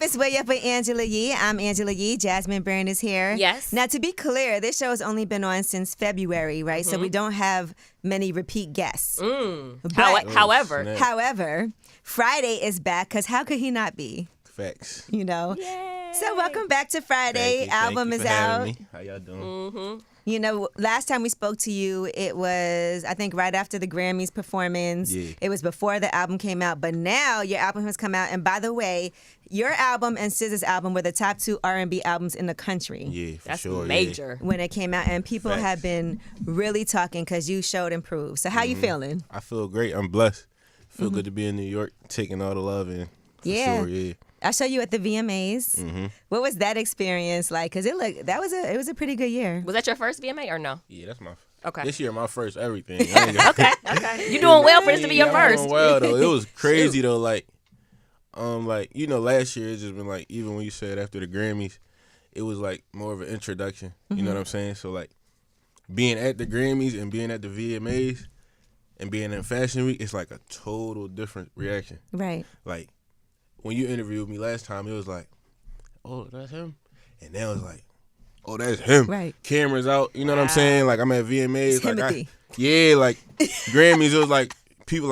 It's Way Up with Angela Yee. I'm Angela Yee. Jasmine Byrne is here. Yes. Now, to be clear, this show has only been on since February, right? So we don't have many repeat guests. But, however, Fridayy is back because how could he not be? Facts. You know? Yay. So welcome back to Fridayy. Album is out. Me. How y'all doing? You know, last time we spoke to you, it was, I think, right after the Grammys performance. Yeah. It was before the album came out. But now your album has come out. And by the way, your album and SZA's album were the top 2 R&B albums in the country. Yeah, for That's sure. major. When it came out. And people Facts. have been really talking because you showed and proved. So how you feeling? I feel great. I'm blessed. Feel good to be in New York, taking all the love in. For sure, yeah. I saw you at the VMAs. What was that experience like? Because it was a pretty good year. Was that your first VMA or no? Yeah, that's my. Okay. This year, my first everything. Okay. You doing well for this to be your I'm first. doing well though. It was crazy though. Like last year it's just been like, even when you said after the Grammys, it was like more of an introduction. You know what I'm saying? So like, being at the Grammys and being at the VMAs and being in Fashion Week, it's like a total different reaction. Right. Like, when you interviewed me last time, it was like, oh, that's him? And now it's like, oh, that's him. Right. Cameras out, you know what I'm saying? Like, I'm at VMAs. Timothy. Like Grammys, it was like, people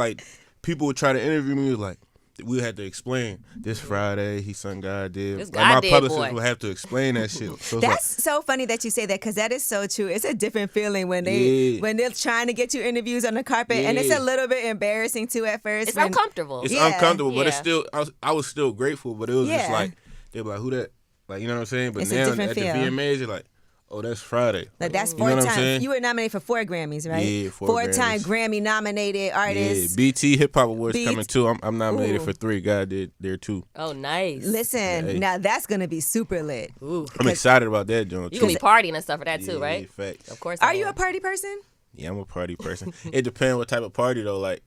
would try to interview me, it was like, we had to explain, this Friday, he sung God Did. This Like, God my Did, publicist boy. would have to explain that shit. So it's That's so funny that you say that because that is so true. It's a different feeling when they're trying to get you interviews on the carpet, and it's a little bit embarrassing too at first. It's uncomfortable. It's Yeah. uncomfortable, but it's Yeah. still, I was still grateful, but it was just Yeah. like, they were like, who that? Like, you know what I'm saying? But It's a now different at feel. the VMAs, you're like, oh, that's Friday. Like that's You 4 know what I'm times. saying? You were nominated for 4 Grammys, right? Yeah, 4 4-time Grammys. Grammy nominated artist. Yeah, BT Hip Hop Awards BET. coming too. I'm nominated Ooh. for 3. God Did there too. Oh, nice. Listen, Hey. now that's gonna be super lit. Ooh. I'm excited about that, John. You gonna be partying and stuff for that too, right? Yeah, facts. Of course. Are I you am. a party person? Yeah, I'm a party person. It depends what type of party though. Like,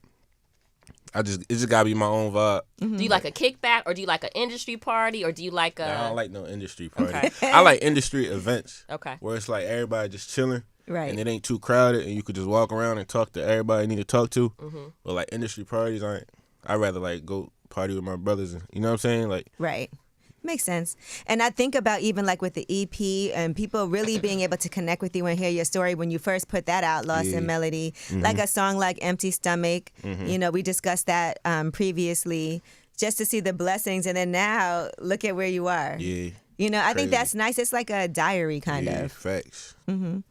it just gotta be my own vibe. Do you like a kickback, or do you like an industry party, or do you like a? I don't like no industry party. Okay. I like industry events. Okay. Where it's like everybody just chilling. Right. And it ain't too crowded, and you could just walk around and talk to everybody you need to talk to. But like industry parties, I'd rather like go party with my brothers. And, you know what I'm saying? Like, Right. Makes sense. And I think about even like with the EP and people really being able to connect with you and hear your story when you first put that out, Lost in Melody, like a song like Empty Stomach. You know, we discussed that previously, just to see the blessings. And then now look at where you are. yeah. You know, I think Crazy. that's nice. It's like a diary kind Yeah, of. facts. And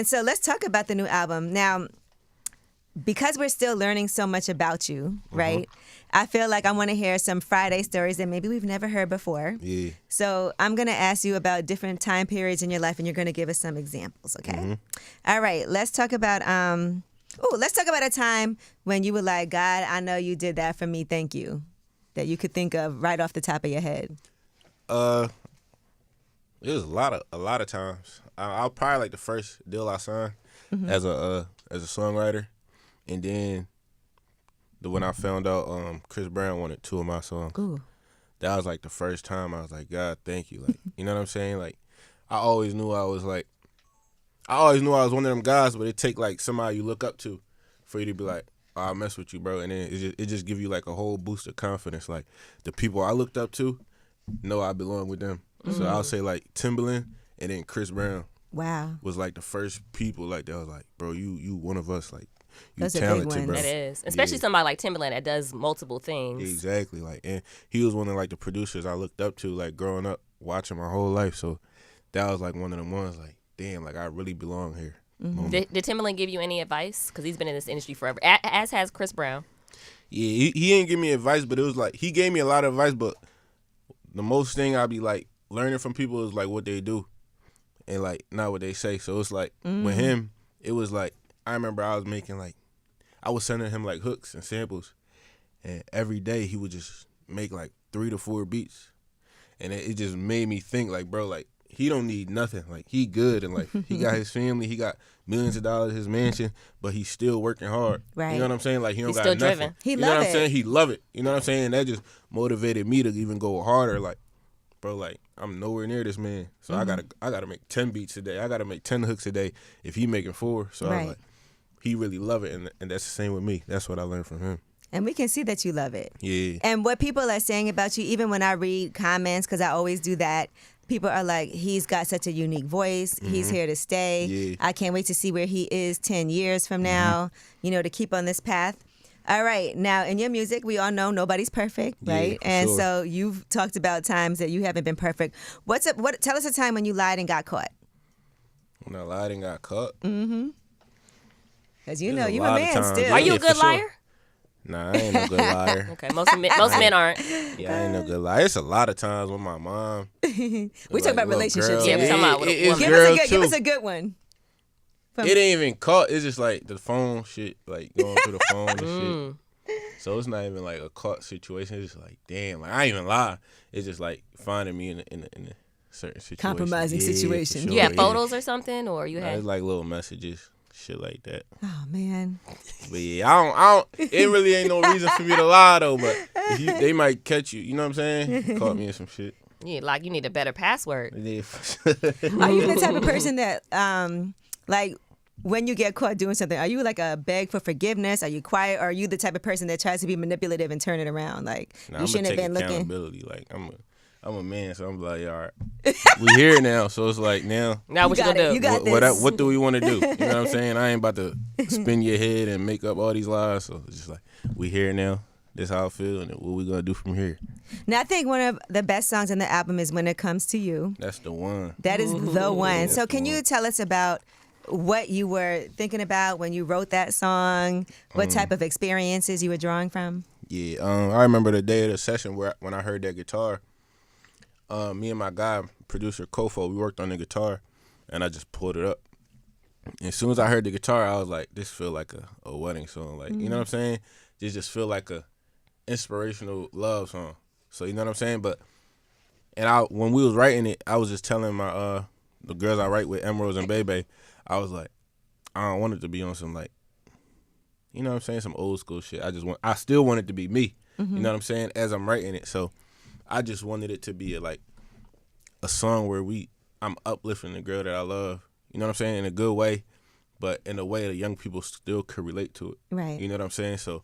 so let's talk about the new album. Now, because we're still learning so much about you, right? I feel like I want to hear some Fridayy stories that maybe we've never heard before. Yeah. So I'm going to ask you about different time periods in your life, and you're going to give us some examples, okay? All right, let's talk about a time when you were like, God, I know you did that for me, thank you, that you could think of right off the top of your head. It was a lot of times. I was probably like the first deal I signed as a songwriter, and then when I found out Chris Brown wanted 2 of my songs. Ooh. That was like the first time I was like, God, thank you. Like, you know what I'm saying? Like, I always knew I was one of them guys, but it take like somebody you look up to for you to be like, oh, I mess with you, bro. And then it just give you like a whole boost of confidence. Like, the people I looked up to know I belong with them. So I'll say like Timbaland and then Chris Brown Wow. was like the first people like that. I was like, bro, you one of us. Like, you Those are big talented, ones. bro. That is, especially somebody like Timbaland that does multiple things. Exactly. Like, and he was one of like the producers I looked up to, like growing up, watching my whole life. So that was like one of them ones. Like, damn, like I really belong here. Did Timbaland give you any advice? Because he's been in this industry forever, as has Chris Brown. Yeah, he didn't give me advice, but it was like he gave me a lot of advice. But the most thing I be like learning from people is like what they do, and like not what they say. So it's like with him, it was like I remember I was sending him like hooks and samples, and every day he would just make like 3 to 4 beats, and it just made me think like, bro, like he don't need nothing. Like he good, and like he got his family, he got millions of dollars, his mansion, but he's still working hard. Right. You know what I'm saying? Like he don't He's got still nothing. driven. He you know love what it. I'm saying? He love it. You know what I'm saying? That just motivated me to even go harder. Like, bro, like I'm nowhere near this man, so I gotta make 10 beats a day. I gotta make 10 hooks a day if he making 4. So I Right. was like, he really love it, and that's the same with me. That's what I learned from him. And we can see that you love it. Yeah. And what people are saying about you, even when I read comments, because I always do that, people are like, he's got such a unique voice. He's here to stay. Yeah. I can't wait to see where he is 10 years from now, to keep on this path. All right. Now, in your music, we all know nobody's perfect, right? Yeah, and sure. so you've talked about times that you haven't been perfect. Tell us a time when you lied and got caught. When I lied and got caught. Because There's you're a lot of man times. still. Are you Yeah, a good for sure. liar? Nah, I ain't no good liar. Okay, most men aren't. Yeah, I ain't no good liar. It's a lot of times with my mom. We talk about relationships. Yeah, we talking about with a it's woman. girls Give too. us a good one. It ain't even caught. It's just like the phone shit, like going through the phone and shit. So it's not even like a caught situation. It's just like, damn, like I ain't even lie. It's just like finding me in a certain situation. Compromising situation. For sure, You had photos or something, or you Nah, had? it's like little messages, shit like that. Oh, man. But yeah, I don't. It really ain't no reason for me to lie though. But they might catch you. You know what I'm saying? Caught me in some shit. Yeah, like you need a better password. Yeah. Are you the type of person that, like, when you get caught doing something, are you like a beg for forgiveness? Are you quiet? Or are you the type of person that tries to be manipulative and turn it around? Like, Nah, you shouldn't have been looking. accountability. Like I'm a man, so I'm like, all right, we here now. So it's like now Now what you gonna do? You got this. what do we want to do? You know what I'm saying? I ain't about to spin your head and make up all these lies. So it's just like we here now. This how I feel, and what we gonna do from here. Now, I think one of the best songs on the album is When It Comes to You. That's the one. That is the one. Yeah, So that's can the you one. tell us about what you were thinking about when you wrote that song? What type of experiences you were drawing from? Yeah, I remember the day of the session when I heard that guitar. Me and my guy, producer Kofo, we worked on the guitar, and I just pulled it up. And as soon as I heard the guitar, I was like, this feel like a wedding song. Like, you know what I'm saying? This just feel like a inspirational love song. So, you know what I'm saying? When we was writing it, I was just telling my the girls I write with, Emeralds and Bebe, I was like, I don't want it to be on some like, you know what I'm saying, some old school shit. I still want it to be me. You know what I'm saying? As I'm writing it. So I just wanted it to be a song where I'm uplifting the girl that I love. You know what I'm saying? In a good way, but in a way that young people still could relate to it. Right. You know what I'm saying? So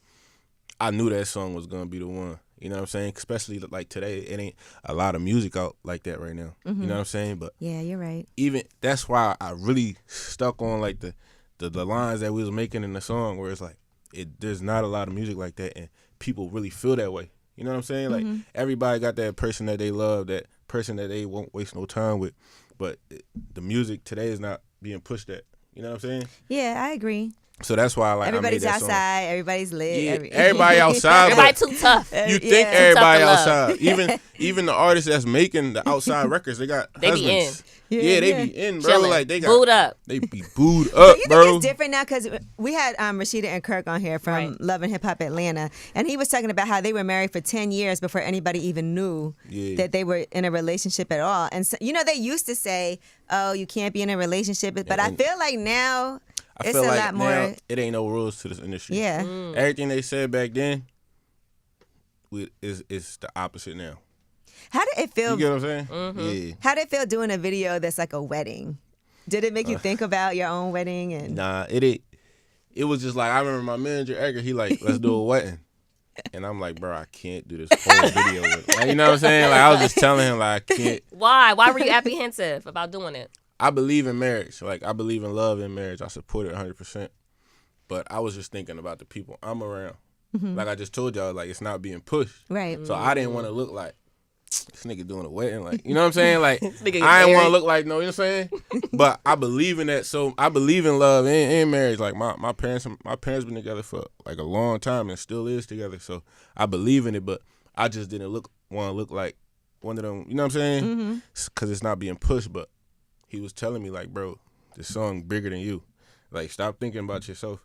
I knew that song was gonna be the one. You know what I'm saying? Especially like today, it ain't a lot of music out like that right now. You know what I'm saying? But Yeah, you're right. even that's why I really stuck on like the lines that we was making in the song, where it's like there's not a lot of music like that, and people really feel that way. You know what I'm saying? Like everybody got that person that they love, that person that they won't waste no time with, but the music today is not being pushed at. You know what I'm saying? Yeah, I agree. So that's why Everybody's I made that outside. song. Everybody's lit. Yeah, everybody outside. Everybody but too tough. you think Yeah. everybody Too tough to love. outside. Even the artists that's making the outside records, they got They be husbands. in. They Yeah. be in, bro. Chilling. Like they got Booed up. They be booed But up, you think bro. it's different now? Because we had Rashida and Kirk on here from Right. Love and Hip Hop Atlanta, and he was talking about how they were married for 10 years before anybody even knew Yeah. that they were in a relationship at all. And so, they used to say, oh, you can't be in a relationship. But I and- feel like now I it's feel a like lot now more. it ain't no rules to this industry. Yeah. Everything they said back then is the opposite now. How did it feel? You get what I'm saying? Yeah. How did it feel doing a video that's like a wedding? Did it make you think about your own wedding? And Nah, it was just like I remember my manager Edgar, he like, let's do a wedding. And I'm like, bro, I can't do this whole video with it. Like, you know what I'm saying? Like I was just telling him like I can't. Why? Why were you apprehensive about doing it? I believe in marriage. Like I believe in love in marriage. I support it 100%. But I was just thinking about the people I'm around. Like I just told y'all, like it's not being pushed. right. So I didn't want to look like this nigga doing a wedding. Like, you know what I'm saying? Like nigga I get didn't want married. to look like, no, you know what I'm saying? But I believe in that. So I believe in love and marriage. Like my parents been together for like a long time and still is together. So I believe in it, but I just didn't want to look like one of them, you know what I'm saying? Because it's not being pushed. But he was telling me like, bro, this song bigger than you. Like stop thinking about yourself.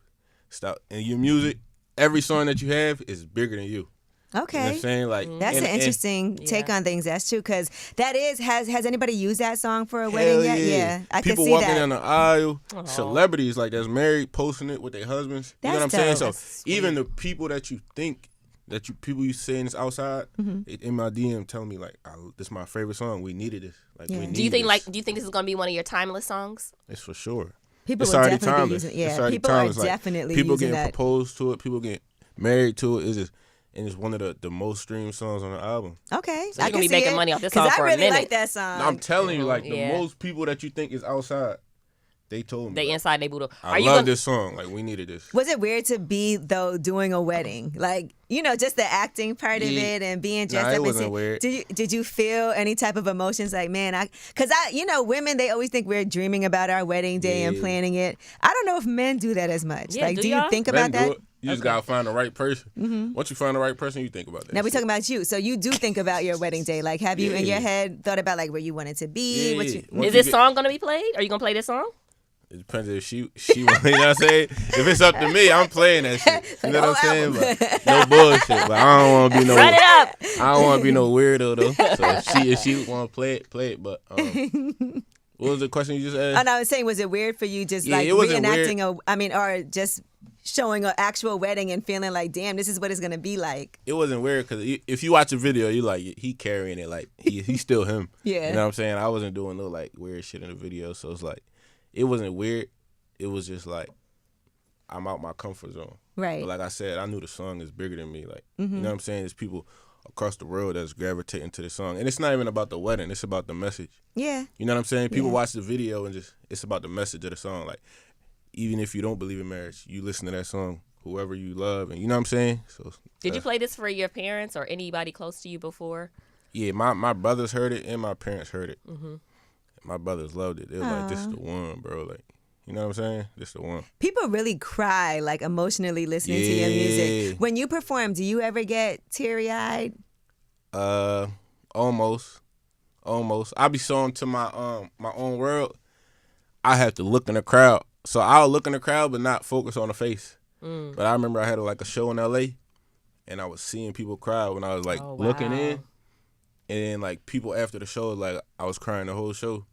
Stop. And your music, every song that you have is bigger than you. Okay. You know what I'm saying? Like That's and- an interesting take Yeah. on things. That's true, because that is has anybody used that song for a wedding Hell yet? Yeah, I People could see walking that. down the aisle, Aw. celebrities like that's married, posting it with their husbands. You know what I'm That's saying? dope. So That's sweet. even the people that you think people you saying is outside, in my DM telling me like, this is my favorite song. We needed this. Like Yeah. we need Do you think this. do you think this is gonna be one of your timeless songs? It's for sure. People It's will already definitely be timeless. using. Yeah, It's already people timeless. are Like, definitely people using getting that. proposed to it. People get married to it. It's just, and it's one of the most streamed songs on the album. Okay, so you're gonna be making money off this song for a minute. I really like that song. I'm telling you, like the most people that you think is outside, they told me they like, inside they boodle. I love this song. Like we needed this. Was it weird to be though doing a wedding? Like just the acting part of it and being dressed up. It wasn't weird. Did you feel any type of emotions? Like because women they always think we're dreaming about our wedding day and planning it. I don't know if men do that as much. Yeah, do you think about that? You just gotta find the right person. Mm-hmm. Once you find the right person, you think about that. Now we're talking about you, so you do think about your wedding day. Like, have you in your head thought about like where you wanted to be? Yeah. Is this song gonna be played? Are you gonna play this song? It depends if she you know what I'm saying? If it's up to me, I'm playing that shit. You know what I'm saying? But no bullshit. But I don't want to be no. Run it up. I don't want to be no weirdo though. So if she want to play it. But what was the question you just asked? And I was saying, was it weird for you just like reenacting or just showing an actual wedding and feeling like, damn, this is what it's gonna be like? It wasn't weird because if you watch a video, you like he carrying it like he's still him. Yeah. You know what I'm saying? I wasn't doing no like weird shit in the video, so it's like it wasn't weird. It was just like I'm out my comfort zone. Right. But like I said, I knew the song is bigger than me. Like you know what I'm saying? There's people across the world that's gravitating to the song, and it's not even about the wedding. It's about the message. Yeah. You know what I'm saying? People watch the video and it's about the message of the song. Like even if you don't believe in marriage, you listen to that song, whoever you love, and you know what I'm saying? So did you play this for your parents or anybody close to you before? Yeah, my brothers heard it and my parents heard it. Mm-hmm. My brothers loved it. They were like, "This is the one, bro." Like, you know what I'm saying? This is the one. People really cry like emotionally listening to your music. When you perform, do you ever get teary-eyed? Almost. I be so into my my own world. I have to look in the crowd. So I'll look in the crowd but not focus on the face. But I remember I had like a show in LA and I was seeing people cry when I was like looking in. And then like people after the show, like I was crying the whole show.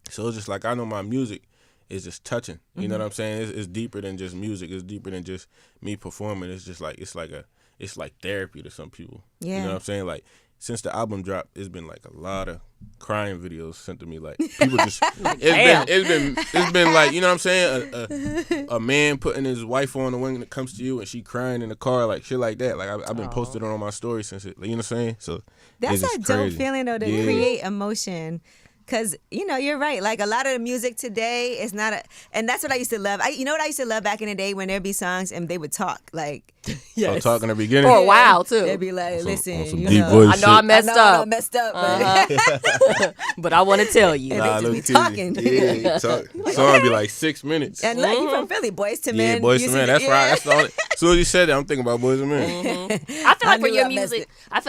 So it's just like I know my music is just touching. You know what I'm saying? It's deeper than just music. It's deeper than just me performing. It's just like it's like therapy to some people. Yeah. You know what I'm saying? Like since the album dropped, it's been like a lot of crying videos sent to me. Like people just it's been like, you know what I'm saying? A man putting his wife on the wing when it comes to you and she crying in the car, like shit like that. Like I've been posted on my story since it, you know what I'm saying? So that's a dope feeling though to create emotion. Because, you're right. Like, a lot of the music today is not and that's what I used to love. You know what I used to love back in the day when there'd be songs and they would talk? Like, yes. Talk in the beginning? For a while, too. They'd be like, listen, I know I messed up. But but I want to tell you. And they just be talking. Yeah, song be like 6 minutes. And like, you from Philly, Boys to Men. Yeah, Boys to Men. That's right. That's all. As soon as you said that, I'm thinking about Boys to Men. I feel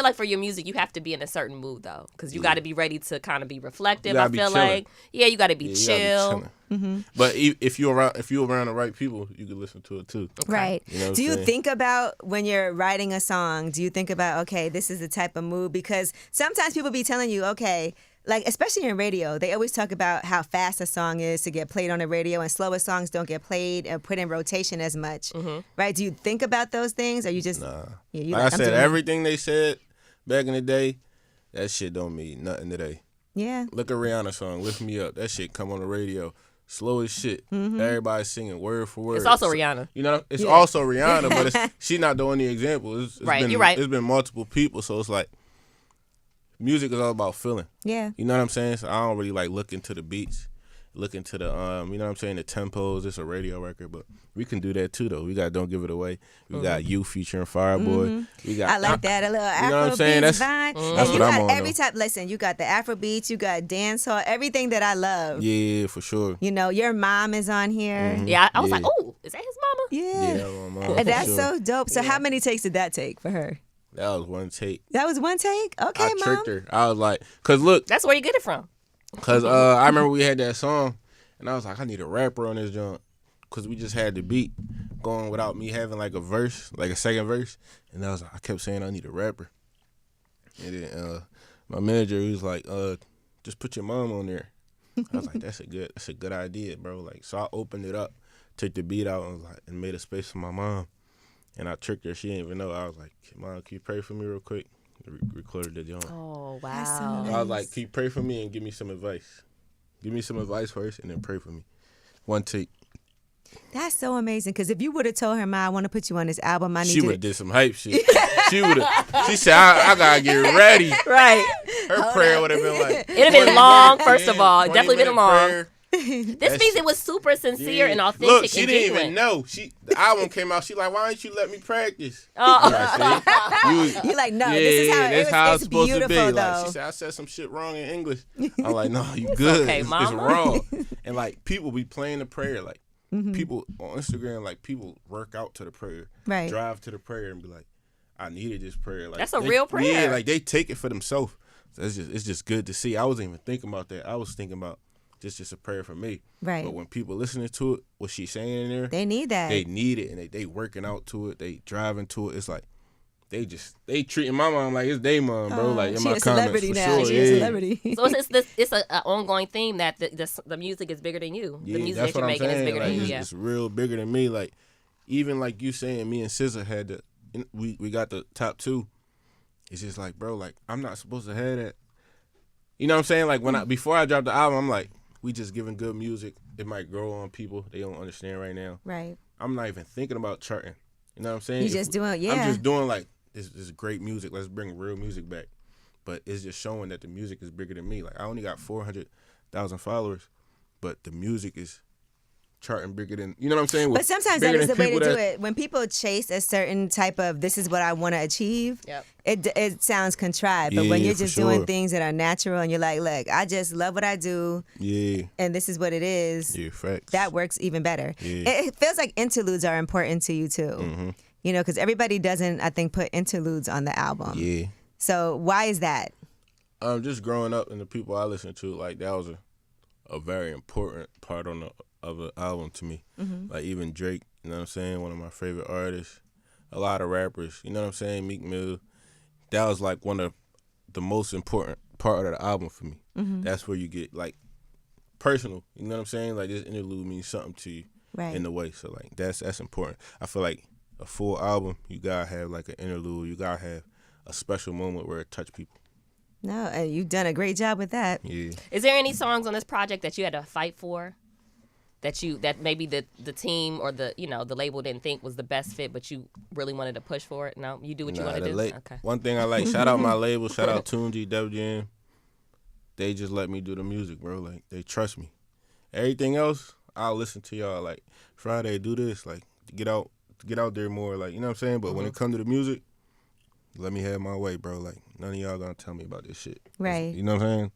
like for your music, you have to be in a certain mood, though. Because you got to be ready to kind of be reflective. I feel like, you got to be chill. But if you're around the right people, you can listen to it too. Okay. Right. Do you think about when you're writing a song? Do you think about, okay, this is the type of mood? Because sometimes people be telling you, okay, like especially in radio, they always talk about how fast a song is to get played on the radio, and slower songs don't get played or put in rotation as much. Right? Do you think about those things, or you just like I said, everything they said back in the day, that shit don't mean nothing today. Yeah. Look at Rihanna's song, Lift Me Up. That shit come on the radio. Slow as shit. Everybody's singing word for word. It's also Rihanna. You know, it's also Rihanna, but she's not the only example. It's right, you're right. It's been multiple people, so it's like music is all about feeling. Yeah. You know what I'm saying? So I don't really like look into the beats, look into the you know what I'm saying, the tempos. It's a radio record, but we can do that too though. We got Don't Give It Away. We got You featuring Fireboy. We got I like that, a little Afro, you know what I'm saying? That's what I'm on. Every type. Listen, you got the Afro beats, you got dancehall, everything that I love. Yeah, for sure. Your mom is on here. Yeah, I was like, oh, is that his mama? Yeah, my mom. And that's so dope. So how many takes did that take for her? That was one take. That was one take? Okay, I Mom. tricked her. I was like, cause look. That's where you get it from. Cause I remember we had that song, and I was like, I need a rapper on this joint, cause we just had the beat going without me having like a verse, like a second verse, and I kept saying I need a rapper, and then my manager was like, just put your mom on there. I was like, that's a good idea, bro. Like, so I opened it up, took the beat out, and made a space for my mom. And I tricked her. She didn't even know. I was like, Mom, can you pray for me real quick? Recorded the joint. Oh, wow. That's so nice. I was like, can you pray for me and give me some advice? Give me some advice first and then pray for me. One take. That's so amazing. Because if you would have told her, "Ma, I want to put you on this album," she would have did some hype shit. She said, I gotta get ready. Right. Her prayer would have been like, it'd have been long. First of all, definitely been long. Prayer. This means it was super sincere and authentic. Look, she and didn't genuine. even know. The album came out. She like, why didn't you let me practice? You like, no, this is how it's supposed to be. Though. Like, she said, I said some shit wrong in English. I'm like, no, you good. Okay, it's wrong. And like people be playing the prayer. Like people on Instagram, like people work out to the prayer, right? Drive to the prayer and be like, I needed this prayer. Like that's a real prayer. Yeah, like they take it for themselves. So it's just good to see. I wasn't even thinking about that. I was thinking about just a prayer for me. Right. But when people listening to it, what she's saying in there, they need that. They need it, and they working out to it. They driving to it. It's like they treating my mom like it's their mom, bro. Like in my comments, for now. sure. She's a celebrity. So it's an ongoing theme that the music is bigger than you. Yeah, the music that's that you're what I'm making saying. is bigger like, than you. It's, Yeah. it's real bigger than me. Like even like you saying, me and SZA had we got the top 2. It's just like, bro, like I'm not supposed to have that. You know what I'm saying? Like before I dropped the album, I'm like, we just giving good music. It might grow on people. They don't understand right now. Right. I'm not even thinking about charting. You know what I'm saying? You just doing, yeah. I'm just doing like, this is great music. Let's bring real music back. But it's just showing that the music is bigger than me. Like I only got 400,000 followers, but the music is charting bigger than, you know what I'm saying? But sometimes that is the way to do it. When people chase a certain type of, this is what I want to achieve, it sounds contrived. But when you're just doing things that are natural and you're like, look, I just love what I do. Yeah. And this is what it is. Yeah, facts. That works even better. Yeah. It feels like interludes are important to you too. Mm-hmm. You know, because everybody doesn't, I think, put interludes on the album. Yeah. So why is that? Just growing up and the people I listened to, like that was a very important part of the album to me. Mm-hmm. Like even Drake, you know what I'm saying, one of my favorite artists. A lot of rappers, you know what I'm saying, Meek Mill. That was like one of the most important part of the album for me. Mm-hmm. That's where you get like personal, you know what I'm saying? Like this interlude means something to you in a way. So like that's important. I feel like a full album, you gotta have like an interlude. You gotta have a special moment where it touch people. No, you've done a great job with that. Yeah. Is there any songs on this project that you had to fight for? That maybe the team or the label didn't think was the best fit, but you really wanted to push for it? No, you do what you want to do. Okay. One thing I like, shout out my label, shout out Tunji, WGN. They just let me do the music, bro. Like they trust me. Everything else, I'll listen to y'all. Like Fridayy, do this. Like get out there more. Like you know what I'm saying. But when it comes to the music, let me have my way, bro. Like none of y'all gonna tell me about this shit. Right. You know what I'm saying?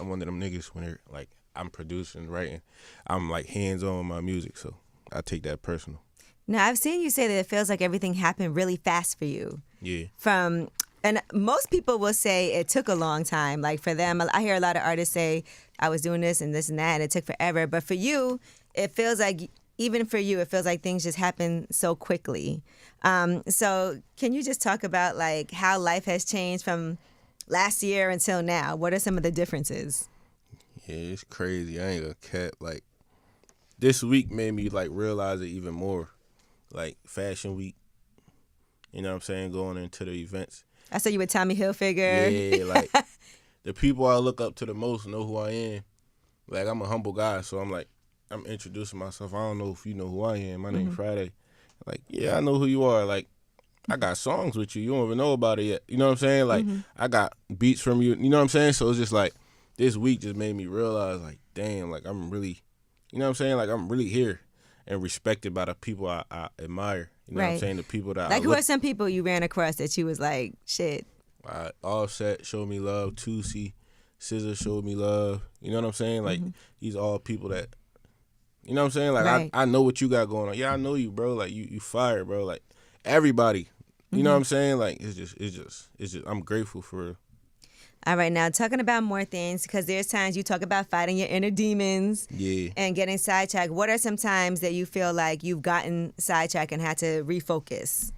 I'm one of them niggas when they're like, I'm producing, writing. I'm like hands-on with my music, so I take that personal. Now, I've seen you say that it feels like everything happened really fast for you. Yeah. And most people will say it took a long time. Like for them, I hear a lot of artists say, I was doing this and that, and it took forever. But for you, it feels like, even for you, it feels like things just happen so quickly. So can you just talk about like how life has changed from last year until now? What are some of the differences? Yeah, it's crazy. I ain't gonna cap. Like, this week made me, like, realize it even more. Like, Fashion Week, you know what I'm saying, going into the events. I saw you with Tommy Hilfiger. Yeah, like, the people I look up to the most know who I am. Like, I'm a humble guy, so I'm introducing myself. I don't know if you know who I am. My name's Fridayy. Like, yeah, I know who you are. Like, I got songs with you. You don't even know about it yet. You know what I'm saying? Like, I got beats from you. You know what I'm saying? So it's just like, this week just made me realize, like, damn, like, I'm really, you know what I'm saying? Like, I'm really here and respected by the people I admire. You know what I'm saying? The people that like, who are some people you ran across that you was like, shit? Offset showed me love. Tusi, SZA showed me love. You know what I'm saying? Like, these all people that, you know what I'm saying? Like, I know what you got going on. Yeah, I know you, bro. Like, you fire, bro. Like, everybody. You know what I'm saying? Like, it's just, I'm grateful for real. All right, now talking about more things, because there's times you talk about fighting your inner demons and getting sidetracked. What are some times that you feel like you've gotten sidetracked and had to refocus?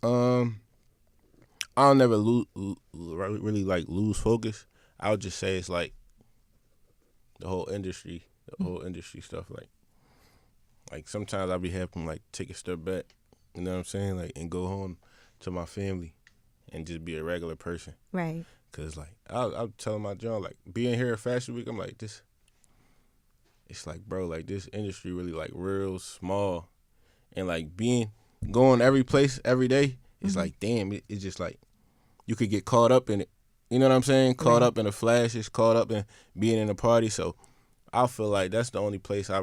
I'll never really like lose focus. I would just say it's like the whole industry stuff. Like sometimes I'll be having like take a step back, you know what I'm saying, like, and go home to my family and just be a regular person. Right. Cause like I'm telling my John, like being here at Fashion Week, I'm like, this it's like, bro, like this industry really like real small, and like going every place every day, it's like, damn, it's just like you could get caught up in it. You know what I'm saying? Caught up in the flashes, caught up in being in a party. So I feel like that's the only place I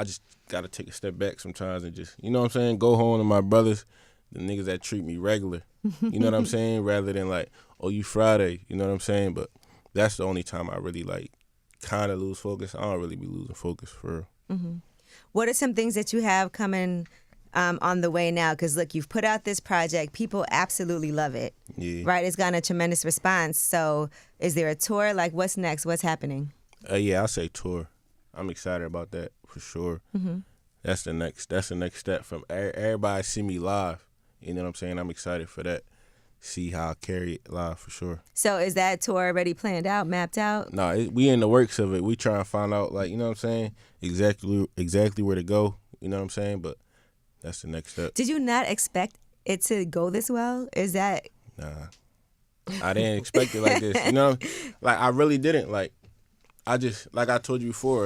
just gotta take a step back sometimes and just, you know what I'm saying, go home to my brothers, the niggas that treat me regular. You know what I'm saying? Rather than like, oh, you Fridayy, you know what I'm saying? But that's the only time I really like kind of lose focus. I don't really be losing focus for real. What are some things that you have coming on the way now? Because look, you've put out this project. People absolutely love it. Yeah. Right? It's gotten a tremendous response. So is there a tour? Like, what's next? What's happening? Yeah, I say tour. I'm excited about that for sure. That's the next step from everybody see me live. You know what I'm saying? I'm excited for that. See how I carry it live for sure. So is that tour already planned out, mapped out? No, we in the works of it. We try and find out, like, you know what I'm saying, exactly where to go. You know what I'm saying? But that's the next step. Did you not expect it to go this well? Is that... Nah. I didn't expect it like this. You know? Like, I really didn't. Like I told you before,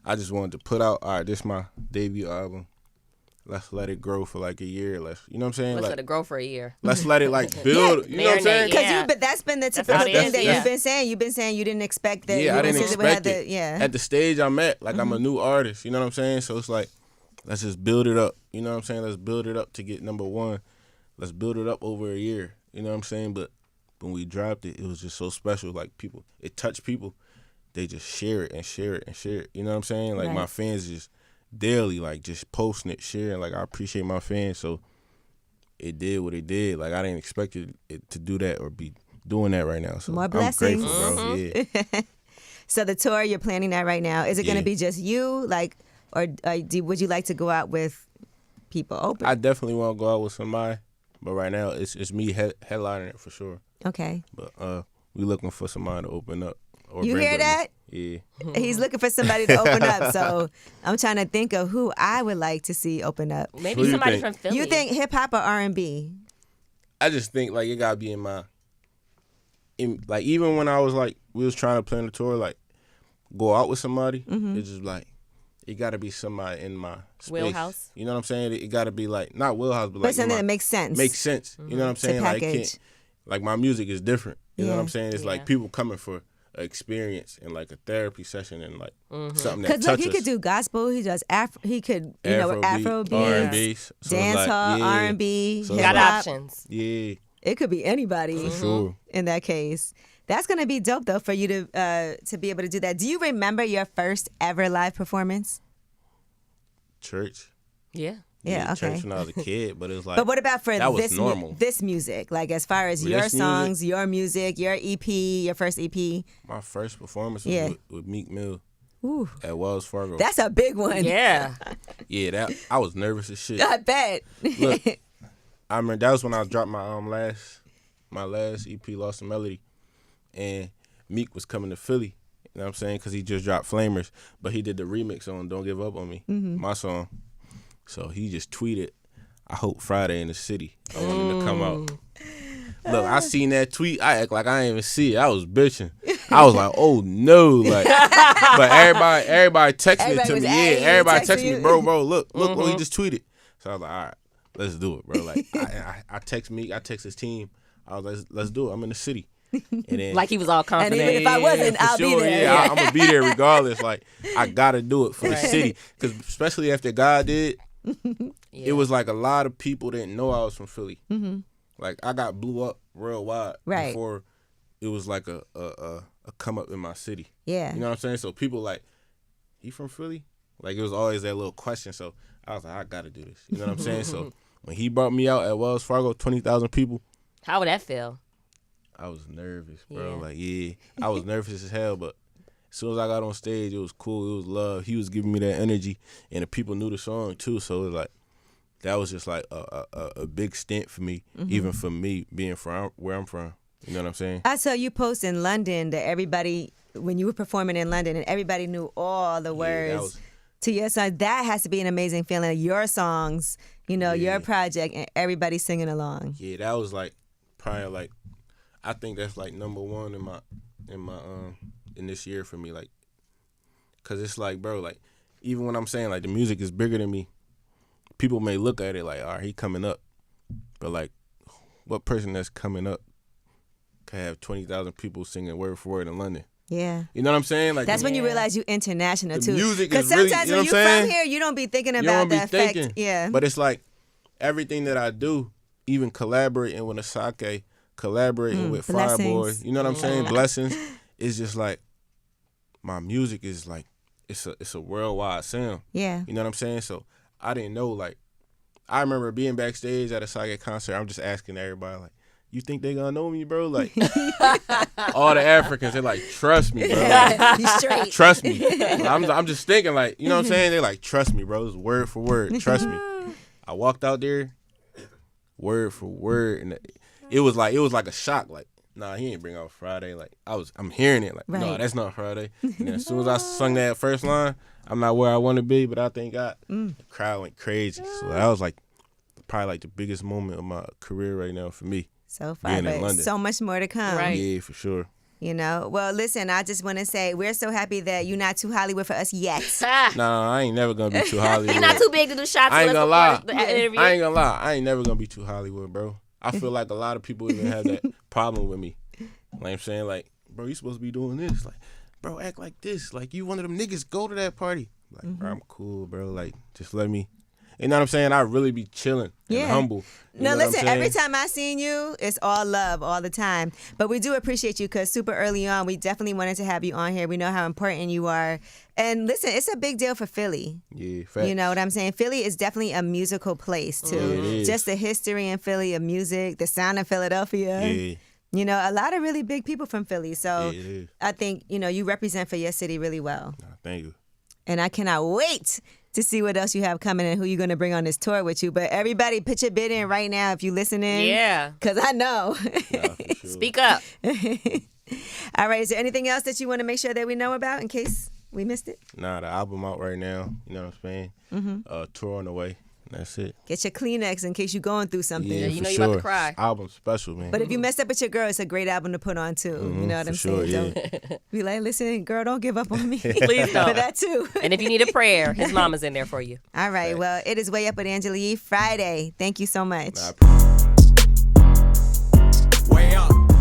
I just wanted to put out, all right, this is my debut album. Let's let it grow for like a year. You know what I'm saying? Let's like, let it grow for a year. Let's let it like build. You know what I'm saying? Yeah. But that's been the typical how it thing is, that yeah. you've been saying. You've been saying you didn't expect that. Yeah, I didn't expect it. Yeah. At the stage I'm at, like I'm a new artist. You know what I'm saying? So it's like, let's just build it up. You know what I'm saying? Let's build it up to get number one. Let's build it up over a year. You know what I'm saying? But when we dropped it, it was just so special. Like it touched people. They just share it and share it and share it. You know what I'm saying? Like my fans just daily, like just posting it, sharing. Like I appreciate my fans. So it did what it did. Like I didn't expect it to do that or be doing that right now. So More blessings. I'm grateful, bro. Yeah. So the tour, you're planning that right now. Is it going to be just you? Like, or would you like to go out with people open? I definitely want to go out with somebody. But right now, it's me headlining it for sure. Okay. But we looking for somebody to open up. Or You bring hear with me. that? Yeah. He's looking for somebody to open up. So I'm trying to think of who I would like to see open up. Maybe Who you somebody think? from Philly. You think hip hop or R&B? I just think like it gotta be like even when I was like we was trying to plan the tour, like go out with somebody, it's just like it gotta be somebody in my space. Wheelhouse. You know what I'm saying? It gotta be like not wheelhouse, but But like something that makes sense. Makes sense. You know what I'm saying? Like it package. can't, like my music is different. You know what Yeah. I'm saying? It's like people coming for an experience and like a therapy session and like something that Because look, touches. he could do gospel. He does He could Afro beats, R&B, so it's dance like, hall, yeah. R&B, So hip it's Got like- hop. options. Yeah, It could be anybody. for sure. In that case. That's going to be dope, though, for you to be able to do that. Do you remember your first ever live performance? Church. Yeah. Yeah, okay. Church when I was a kid, but it was like. But what about for that was this normal. this music? Like as far as With your this songs, music? your music, your EP, your first EP? My first performance was Yeah. with Meek Mill Ooh, at Wells Fargo. that's a big one. Yeah. Yeah, that I was nervous as shit. I bet. Look, I remember that was when I dropped my last EP, Lost in Melody, and Meek was coming to Philly. You know what I'm saying? Because he just dropped Flamers, but he did the remix on "Don't Give Up on Me," my song. So he just tweeted, "I hope Fridayy in the city. I want him to come out." Look, I seen that tweet. I act like I didn't even see it. I was bitching. I was like, "Oh no!" Like, but everybody texted it Everybody to was me. at Yeah, you, everybody texting texted you. me, bro. Look what he just tweeted. So I was like, "All right, let's do it, bro." Like, I text Meek, I text his team. I was like, "Let's do it. I'm in the city." And then, Like he was all confident. even if I wasn't, for I'll be sure, there. Yeah, I'm gonna be there regardless. Like, I gotta do it for the Right. city, because especially after God did. Yeah. It was like a lot of people didn't know I was from Philly. Like I got blew up real wide Right. before it was like a come up in my city. Yeah. You know what I'm saying? So people like, he from Philly? Like it was always that little question. So I was like, I gotta do this. You know what I'm saying? So when he brought me out at Wells Fargo, 20,000 people, How would that feel? I was nervous, bro. Yeah. Like I was nervous as hell, but as soon as I got on stage, it was cool. It was love. He was giving me that energy, and the people knew the song too. So it was like, that was just like a big stint for me, even for me being from where I'm from. You know what I'm saying? I saw you post in London that everybody, when you were performing in London, and everybody knew all the words was- to your song. That has to be an amazing feeling. Your songs, your project, and everybody singing along. Yeah, that was like probably like, I think that's like number one in this year for me. Like Cause it's like, bro, like even when I'm saying like the music is bigger than me, people may look at it like, all right, he coming up, but like, what person that's coming up could have 20,000 people singing word for word in London? Yeah. You know what I'm saying? Like that's when you realize you international too. Music because is really, sometimes you know when what I'm you're saying? from here, you don't be thinking about the effect. Yeah. But it's like everything that I do, even collaborating with Asake, collaborating with Fireboy, you know what I'm saying? Blessings. It's just like my music is like it's a worldwide sound. Yeah. You know what I'm saying? So I didn't know, like, I remember being backstage at a Sage concert. I'm just asking everybody, like, you think they gonna know me, bro? Like, all the Africans, they're like, trust me, bro. Like, you straight. Trust me. I'm just thinking, like, you know what I'm saying? They're like, trust me, bro. It's word for word. Trust me. I walked out there, word for word, and it was like a shock. Like, nah, he ain't bring out Fridayy. Like, I'm hearing it. Like, no, that's not Fridayy. And then as soon as I sung that first line, I'm not where I want to be, but I thank God. The crowd went crazy. So that was like probably like the biggest moment of my career right now for me. So far, but so much more to come. Right. Yeah, for sure. You know, well, listen, I just want to say we're so happy that you're not too Hollywood for us yet. Nah, I ain't never gonna be too Hollywood. You're not too big to do shots. I ain't gonna lie. The interview. I ain't gonna lie. I ain't never gonna be too Hollywood, bro. I feel like a lot of people even have that problem with me. Like I'm saying, like, bro, you supposed to be doing this. Like, bro, act like this. Like, you one of them niggas. Go to that party. Like, bro, I'm cool, bro. Like, just let me. You know what I'm saying? I really be chilling and humble. No, listen, every time I seen you, it's all love all the time. But we do appreciate you because super early on, we definitely wanted to have you on here. We know how important you are. And listen, it's a big deal for Philly. Yeah, facts. You know what I'm saying? Philly is definitely a musical place, too. Yeah, it is. Just the history in Philly of music, the sound of Philadelphia. Yeah. You know, a lot of really big people from Philly. So Yeah, it is. I think, you know, you represent for your city really well. Nah, thank you. And I cannot wait to see what else you have coming and who you're going to bring on this tour with you. But everybody, put your bid in right now if you're listening. Yeah. Because I know. Nah, for sure. Speak up. All right. Is there anything else that you want to make sure that we know about in case we missed it? Nah, the album out right now. You know what I'm saying? Tour on the way. That's it. Get your Kleenex in case you're going through something. Yeah, you for know you sure. about to cry. Album special, man. But if you messed up with your girl, it's a great album to put on too. You know what I'm for saying? sure, Don't be like, listen, girl, don't give up on me. Please don't. For that too. And if you need a prayer, his mama's in there for you. All right. Well, it is Way Up with Angela Yee Friday. Thank you so much. Nah,